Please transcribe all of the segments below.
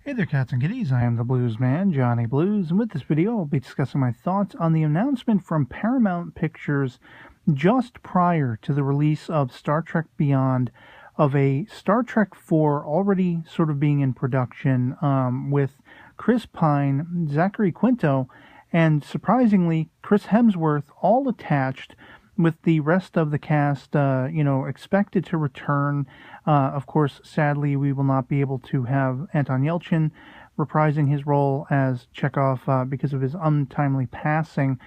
Hey there, cats and kitties. I am the Blues Man, Johnny Blues, and with this video, I'll be discussing my thoughts on the announcement from Paramount Pictures just prior to the release of Star Trek Beyond of a Star Trek 4 already sort of being in production with Chris Pine, Zachary Quinto, and surprisingly, Chris Hemsworth all attached with the rest of the cast, expected to return. Of course, sadly, we will not be able to have Anton Yelchin reprising his role as Chekhov because of his untimely passing.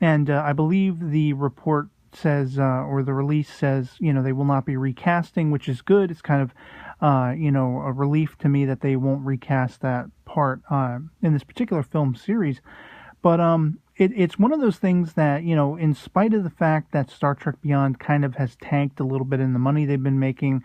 And I believe the report says, or the release says, they will not be recasting, which is good. It's kind of, a relief to me that they won't recast that part in this particular film series. But it's one of those things that, in spite of the fact that Star Trek Beyond kind of has tanked a little bit in the money they've been making,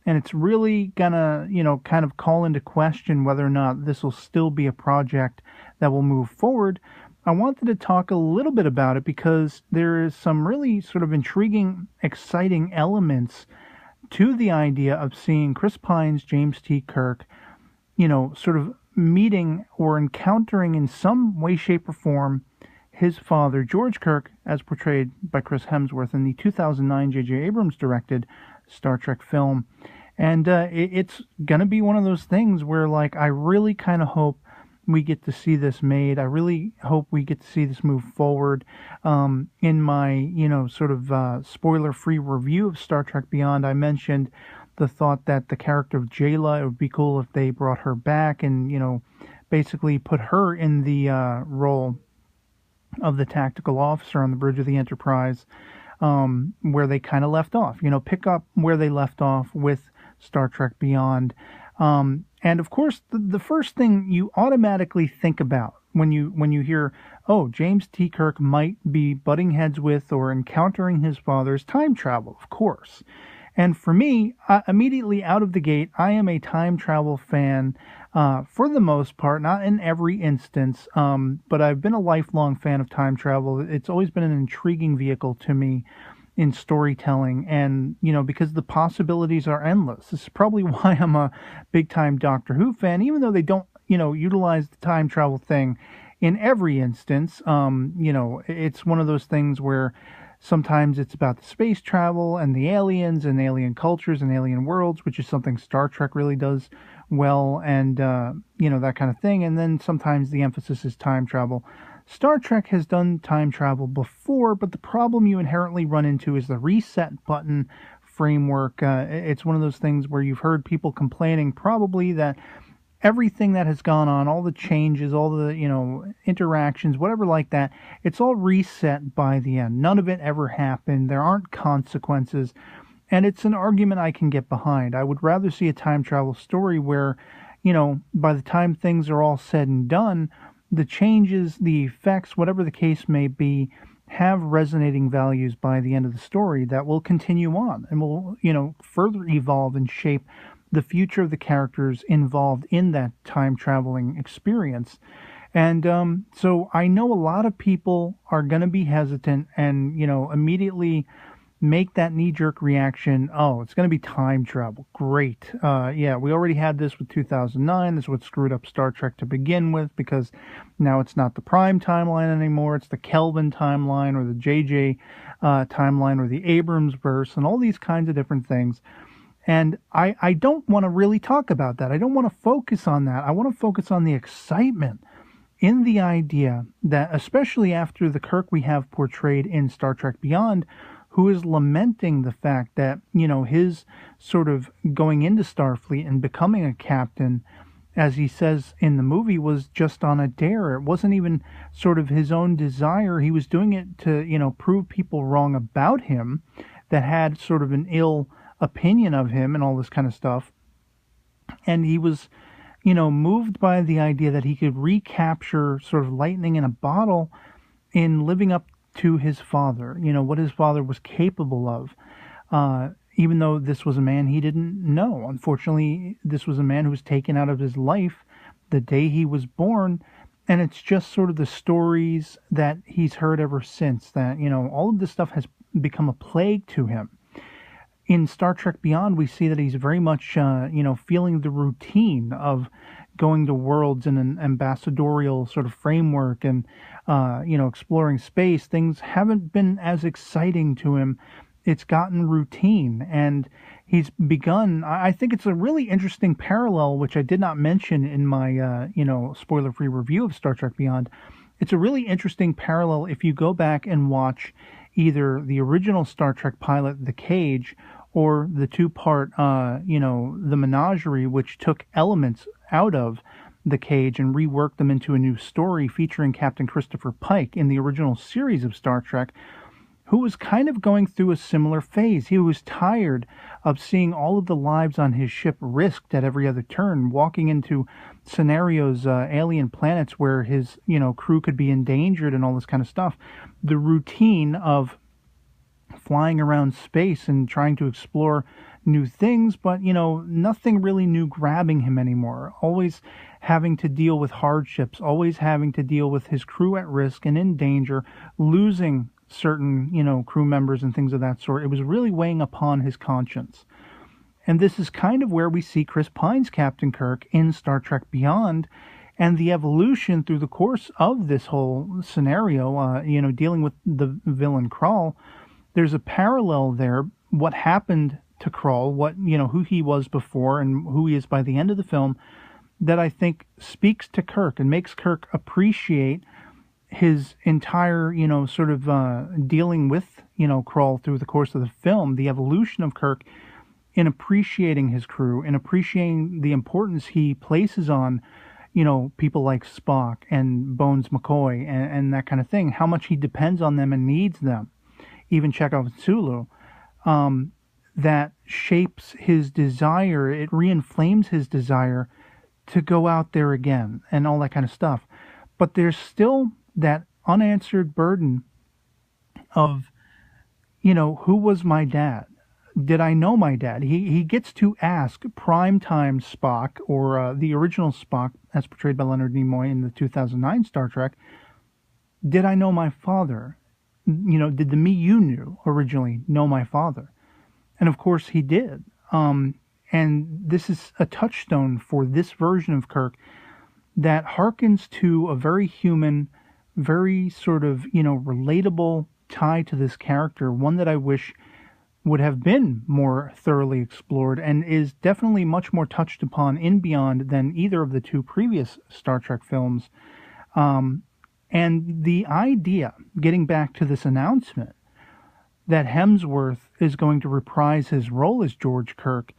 and it's really gonna, kind of call into question whether or not this will still be a project that will move forward. I wanted to talk a little bit about it because there is some really sort of intriguing, exciting elements to the idea of seeing Chris Pine's James T. Kirk, sort of meeting or encountering in some way, shape, or form his father, George Kirk, as portrayed by Chris Hemsworth in the 2009 J.J. Abrams directed Star Trek film. And it's going to be one of those things where, like, I really kind of hope we get to see this made. I really hope we get to see this move forward. In my, sort of spoiler-free review of Star Trek Beyond, I mentioned the thought that the character of Jayla, it would be cool if they brought her back and, basically put her in the role of the tactical officer on the bridge of the Enterprise, where they kind of left off. Pick up where they left off with Star Trek Beyond. And of course, the first thing you automatically think about when you hear, oh, James T. Kirk might be butting heads with or encountering his father, is time travel, of course. And for me, immediately out of the gate, I am a time travel fan for the most part, not in every instance, but I've been a lifelong fan of time travel. It's always been an intriguing vehicle to me in storytelling, and because the possibilities are endless. This is probably why I'm a big time Doctor Who fan, even though they don't utilize the time travel thing in every instance. It's one of those things where sometimes it's about the space travel and the aliens and alien cultures and alien worlds, which is something Star Trek really does well, and that kind of thing. And then sometimes the emphasis is time travel. Star Trek has done time travel before, but the problem you inherently run into is the reset button framework. It's one of those things where you've heard people complaining probably that everything that has gone on, all the changes, all the, interactions, whatever like that, it's all reset by the end. None of it ever happened. There aren't consequences. And it's an argument I can get behind. I would rather see a time travel story where, by the time things are all said and done, the changes, the effects, whatever the case may be, have resonating values by the end of the story that will continue on and will, further evolve and shape the future of the characters involved in that time traveling experience. And so I know a lot of people are going to be hesitant and, immediately make that knee-jerk reaction. Oh, it's going to be time travel. Great. Yeah, we already had this with 2009. This is what screwed up Star Trek to begin with, because now it's not the Prime timeline anymore. It's the Kelvin timeline or the JJ timeline or the Abrams verse and all these kinds of different things. And I don't want to really talk about that. I don't want to focus on that. I want to focus on the excitement in the idea that, especially after the Kirk we have portrayed in Star Trek Beyond, who is lamenting the fact that, his sort of going into Starfleet and becoming a captain, as he says in the movie, was just on a dare. It wasn't even sort of his own desire. He was doing it to, prove people wrong about him that had sort of an ill opinion of him and all this kind of stuff. And he was, moved by the idea that he could recapture sort of lightning in a bottle in living up to his father, what his father was capable of, even though this was a man he didn't know. Unfortunately, this was a man who was taken out of his life the day he was born, and it's just sort of the stories that he's heard ever since that, all of this stuff has become a plague to him. in Star Trek Beyond, we see that he's very much, feeling the routine of going to worlds in an ambassadorial sort of framework and, exploring space. Things haven't been as exciting to him. It's gotten routine, and he's begun. I think it's a really interesting parallel, which I did not mention in my, spoiler-free review of Star Trek Beyond. It's a really interesting parallel if you go back and watch either the original Star Trek pilot, The Cage, or the two-part, The Menagerie, which took elements out of The Cage and reworked them into a new story featuring Captain Christopher Pike in the original series of Star Trek, who was kind of going through a similar phase. He was tired of seeing all of the lives on his ship risked at every other turn, walking into scenarios, alien planets where his, crew could be endangered and all this kind of stuff. The routine of flying around space and trying to explore new things, but, nothing really new grabbing him anymore. Always having to deal with hardships, always having to deal with his crew at risk and in danger, losing certain, crew members and things of that sort. It was really weighing upon his conscience. And this is kind of where we see Chris Pine's Captain Kirk in Star Trek Beyond, and the evolution through the course of this whole scenario, dealing with the villain Krall. There's a parallel there. What happened to Krall, who he was before and who he is by the end of the film, that I think speaks to Kirk and makes Kirk appreciate his entire, dealing with, Krall through the course of the film, the evolution of Kirk in appreciating his crew, in appreciating the importance he places on, people like Spock and Bones McCoy and that kind of thing, how much he depends on them and needs them, even Chekhov and Sulu, that shapes his desire, it reinflames his desire to go out there again and all that kind of stuff. But there's still that unanswered burden of, who was my dad? Did I know my dad? He gets to ask primetime Spock, or the original Spock, as portrayed by Leonard Nimoy in the 2009 Star Trek, did I know my father? Did the me you knew originally know my father? And of course he did. And this is a touchstone for this version of Kirk that harkens to a very human, very sort of, relatable tie to this character, one that I wish would have been more thoroughly explored and is definitely much more touched upon in Beyond than either of the two previous Star Trek films. And the idea, getting back to this announcement, that Hemsworth is going to reprise his role as George Kirk,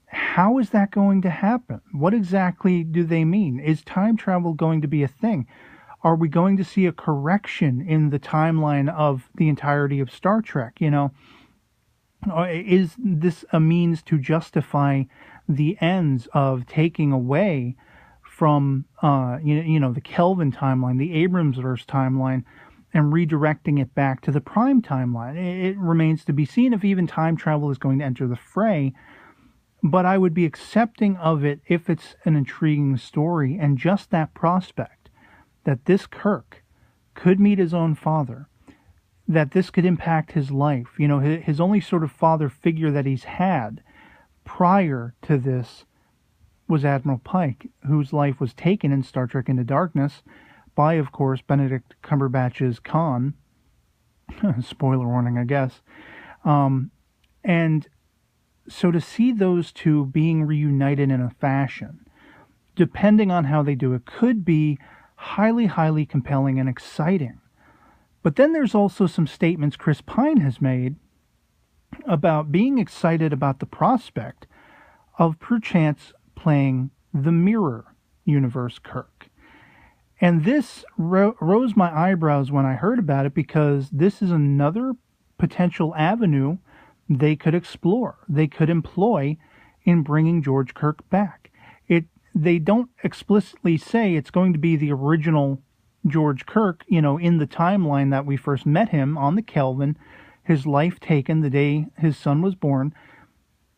how is that going to happen? What exactly do they mean? Is time travel going to be a thing? Are we going to see a correction in the timeline of the entirety of Star Trek? Is this a means to justify the ends of taking away from, the Kelvin timeline, the Abramsverse timeline, and redirecting it back to the Prime timeline? It remains to be seen if even time travel is going to enter the fray. But I would be accepting of it if it's an intriguing story, and just that prospect that this Kirk could meet his own father, that this could impact his life. His only sort of father figure that he's had prior to this was Admiral Pike, whose life was taken in Star Trek Into Darkness by, of course, Benedict Cumberbatch's Khan. Spoiler warning, I guess. And so to see those two being reunited in a fashion, depending on how they do it, could be highly, highly compelling and exciting. But then there's also some statements Chris Pine has made about being excited about the prospect of perchance playing the Mirror Universe Kirk. And this rose my eyebrows when I heard about it, because this is another potential avenue they could explore, they could employ in bringing George Kirk back. They don't explicitly say it's going to be the original George Kirk, in the timeline that we first met him on the Kelvin, his life taken the day his son was born.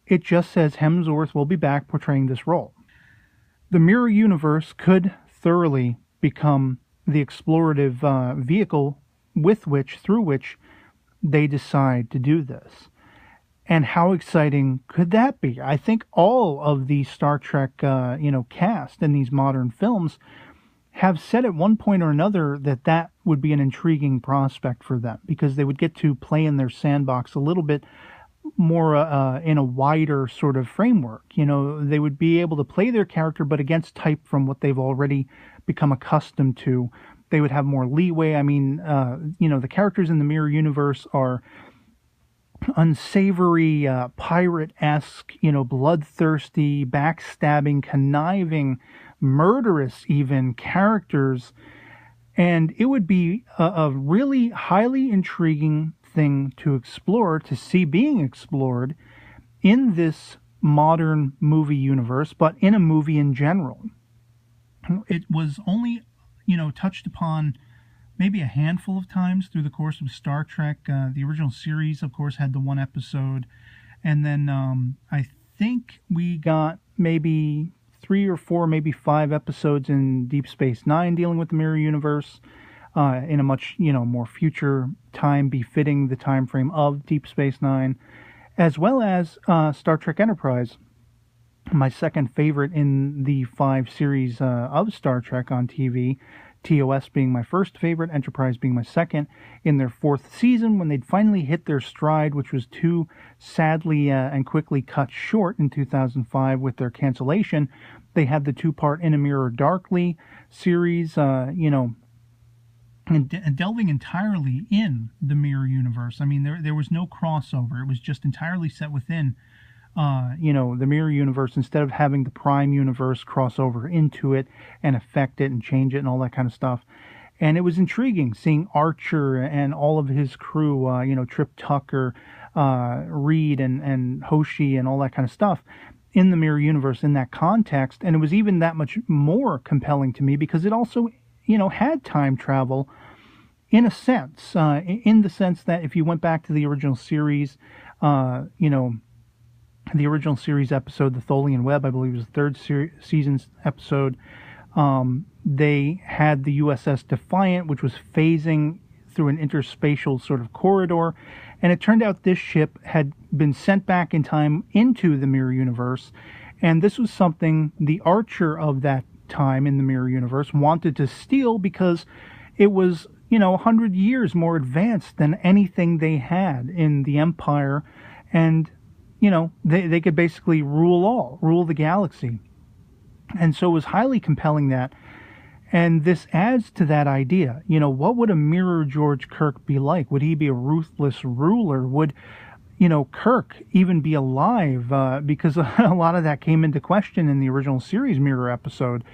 It just says Hemsworth will be back portraying this role. The Mirror Universe could thoroughly become the explorative vehicle through which they decide to do this. And how exciting could that be? I think all of the Star Trek, cast in these modern films have said at one point or another that that would be an intriguing prospect for them because they would get to play in their sandbox a little bit more in a wider sort of framework. They would be able to play their character, but against type from what they've already become accustomed to. They would have more leeway. I mean, the characters in the Mirror Universe are unsavory, pirate-esque, bloodthirsty, backstabbing, conniving, murderous even characters. And it would be a really highly intriguing thing to explore, to see being explored in this modern movie universe, but in a movie in general. It was only, touched upon maybe a handful of times through the course of Star Trek. The original series, of course, had the one episode. And then I think we got maybe 3 or 4, maybe 5 episodes in Deep Space Nine dealing with the Mirror Universe in a much, more future time befitting the time frame of Deep Space Nine, as well as Star Trek Enterprise, my second favorite in the 5 series of Star Trek on TV. TOS being my first favorite, Enterprise being my second, in their 4th season when they'd finally hit their stride, which was too sadly and quickly cut short in 2005 with their cancellation. They had the 2-part In a Mirror Darkly series, and delving entirely in the Mirror Universe. I mean, there was no crossover. It was just entirely set within the Mirror Universe, instead of having the Prime Universe cross over into it and affect it and change it and all that kind of stuff. And it was intriguing seeing Archer and all of his crew, Trip Tucker, Reed and Hoshi and all that kind of stuff in the Mirror Universe in that context. And it was even that much more compelling to me because it also, had time travel in a sense, in the sense that if you went back to the original series, the original series episode, The Tholian Web, I believe was the 3rd season's episode, they had the USS Defiant, which was phasing through an interspatial sort of corridor, and it turned out this ship had been sent back in time into the Mirror Universe, and this was something the Archer of that time in the Mirror Universe wanted to steal because it was, 100 years more advanced than anything they had in the Empire, and they could basically rule the galaxy. And so it was highly compelling that. And this adds to that idea. What would a mirror George Kirk be like? Would he be a ruthless ruler? Would, Kirk even be alive? Because a lot of that came into question in the original series Mirror episode.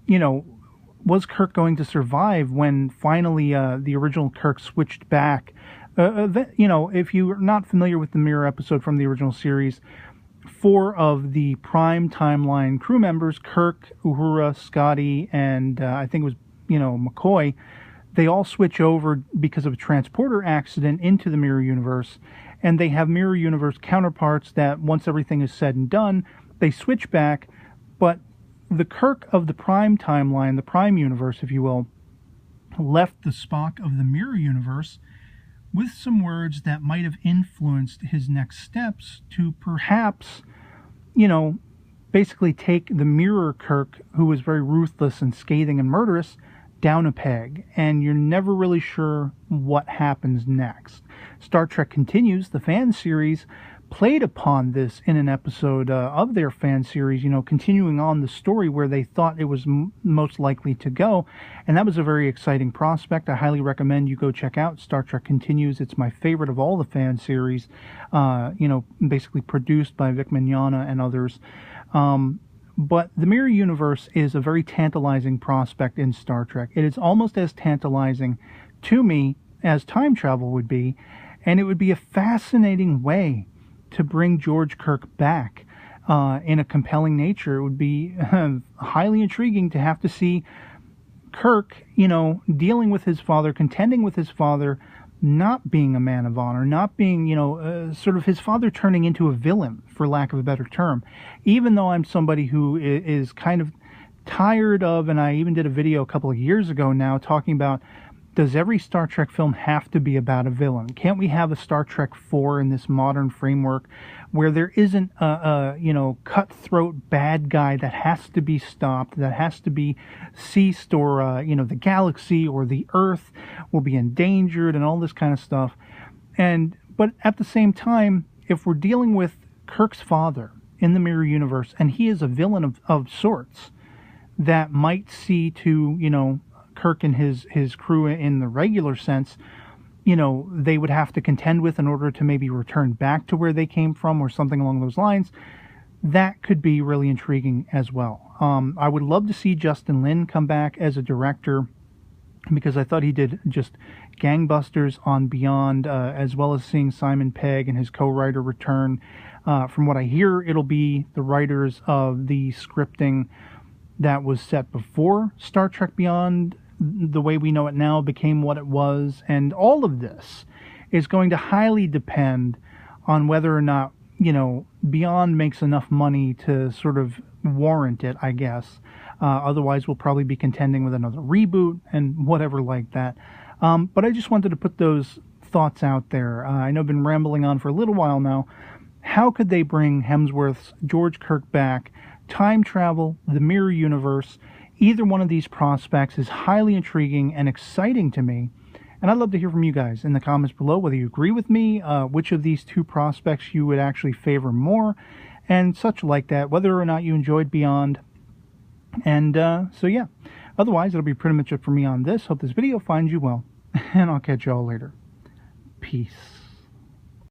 Was Kirk going to survive when finally the original Kirk switched back? If you're not familiar with the Mirror episode from the original series, 4 of the Prime timeline crew members, Kirk, Uhura, Scotty, and I think it was, McCoy, they all switch over because of a transporter accident into the Mirror Universe, and they have Mirror Universe counterparts that once everything is said and done, they switch back, but the Kirk of the Prime timeline, the Prime Universe, if you will, left the Spock of the Mirror Universe with some words that might have influenced his next steps to perhaps, basically take the Mirror Kirk, who was very ruthless and scathing and murderous, down a peg. And you're never really sure what happens next. Star Trek Continues, the fan series, played upon this in an episode of their fan series, continuing on the story where they thought it was most likely to go. And that was a very exciting prospect. I highly recommend you go check out Star Trek Continues. It's my favorite of all the fan series, basically produced by Vic Mignogna and others. But the Mirror Universe is a very tantalizing prospect in Star Trek. It is almost as tantalizing to me as time travel would be, and it would be a fascinating way to bring George Kirk back in a compelling nature. It would be highly intriguing to have to see Kirk, dealing with his father, contending with his father, not being a man of honor, not being, sort of his father turning into a villain, for lack of a better term. Even though I'm somebody who is kind of tired of, and I even did a video a couple of years ago now talking about does every Star Trek film have to be about a villain? Can't we have a Star Trek 4 in this modern framework where there isn't a cutthroat bad guy that has to be stopped, that has to be ceased, or the galaxy or the Earth will be endangered and all this kind of stuff? But at the same time, if we're dealing with Kirk's father in the mirror universe, and he is a villain of sorts that might see to, Kirk and his crew in the regular sense, they would have to contend with in order to maybe return back to where they came from or something along those lines, that could be really intriguing as well. I would love to see Justin Lin come back as a director, because I thought he did just gangbusters on Beyond, as well as seeing Simon Pegg and his co-writer return. From what I hear, it'll be the writers of the scripting that was set before Star Trek Beyond, the way we know it now, became what it was. And all of this is going to highly depend on whether or not, Beyond makes enough money to sort of warrant it, I guess. Otherwise, we'll probably be contending with another reboot and whatever like that. But I just wanted to put those thoughts out there. I know I've been rambling on for a little while now. How could they bring Hemsworth's George Kirk back? Time travel, the mirror universe, either one of these prospects is highly intriguing and exciting to me. And I'd love to hear from you guys in the comments below, whether you agree with me, which of these two prospects you would actually favor more, and such like that, whether or not you enjoyed Beyond. And so yeah, otherwise it'll be pretty much it for me on this. Hope this video finds you well, and I'll catch you all later. Peace.